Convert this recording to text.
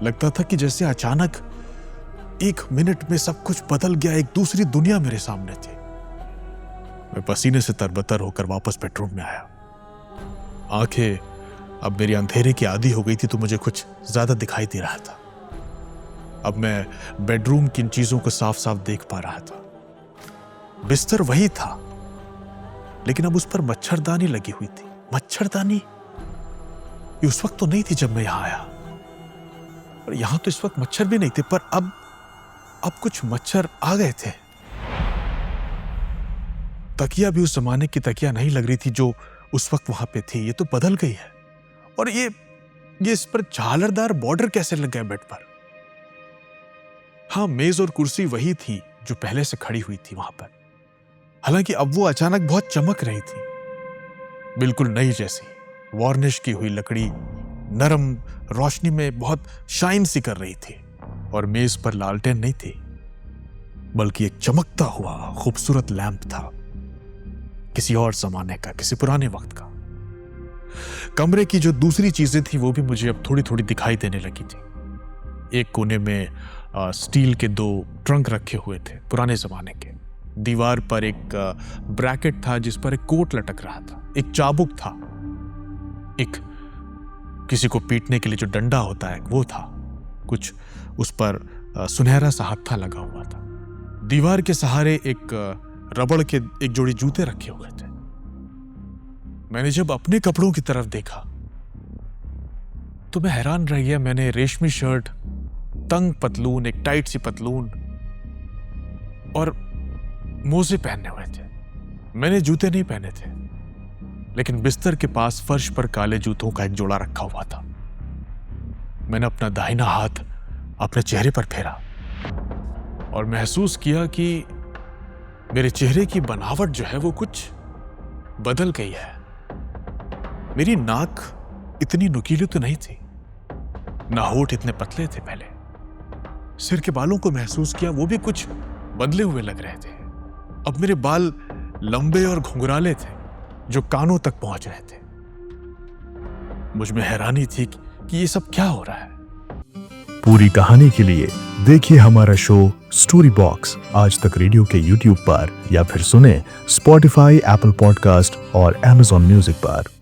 लगता था कि जैसे अचानक 1 मिनट में सब कुछ बदल गया, एक दूसरी दुनिया मेरे सामने थी। मैं पसीने से तरबतर होकर वापस बेडरूम में आया। आंखें अब मेरी अंधेरे की आदी हो गई थी, तो मुझे कुछ ज्यादा दिखाई दे रहा था। अब मैं बेडरूम की इन चीजों को साफ साफ देख पा रहा था। बिस्तर वही था, लेकिन अब उस पर मच्छरदानी लगी हुई थी। मच्छरदानी ये उस वक्त तो नहीं थी जब मैं यहां आया, और यहां तो इस वक्त मच्छर भी नहीं थे, पर अब कुछ मच्छर आ गए थे। तकिया भी उस जमाने की तकिया नहीं लग रही थी जो उस वक्त वहां पे थी। ये तो बदल गई है। और ये इस पर झालरदार बॉर्डर कैसे लग गया बेड पर? हाँ, मेज और कुर्सी वही थी जो पहले से खड़ी हुई थी वहां पर, हालांकि अब वो अचानक बहुत चमक रही थी, बिल्कुल नई जैसी। वार्निश की हुई लकड़ी नरम रोशनी में बहुत शाइन सी कर रही थी, और मेज पर लालटेन नहीं थी, बल्कि एक चमकता हुआ खूबसूरत लैंप था, किसी और जमाने का, किसी पुराने वक्त का। कमरे की जो दूसरी चीजें थी वो भी मुझे अब थोड़ी थोड़ी दिखाई देने लगी थी। एक कोने में स्टील के 2 ट्रंक रखे हुए थे, पुराने जमाने के। दीवार पर एक ब्रैकेट था जिस पर एक कोट लटक रहा था। एक चाबुक था, एक किसी को पीटने के लिए जो डंडा होता है वो था। कुछ उस पर सुनहरा सा हत्था लगा हुआ था। दीवार के सहारे एक रबड़ के एक जोड़ी जूते रखे हुए थे। मैंने जब अपने कपड़ों की तरफ देखा तो मैं हैरान रह गया। मैंने रेशमी शर्ट, तंग पतलून, एक टाइट सी पतलून और मोजे पहने हुए थे। मैंने जूते नहीं पहने थे, लेकिन बिस्तर के पास फर्श पर काले जूतों का एक जोड़ा रखा हुआ था। मैंने अपना दाहिना हाथ अपने चेहरे पर फेरा और महसूस किया कि मेरे चेहरे की बनावट जो है वो कुछ बदल गई है। मेरी नाक इतनी नुकीली तो नहीं थी, ना होठ इतने पतले थे पहले। सिर के बालों को महसूस किया, वो भी कुछ बदले हुए लग रहे थे। अब मेरे बाल लंबे और घुंघराले थे जो कानों तक पहुंच रहे थे। मुझ में हैरानी थी कि ये सब क्या हो रहा है। पूरी कहानी के लिए देखिए हमारा शो स्टोरी बॉक्स आज तक रेडियो के YouTube पर, या फिर सुने Spotify, Apple पॉडकास्ट और Amazon म्यूजिक पर।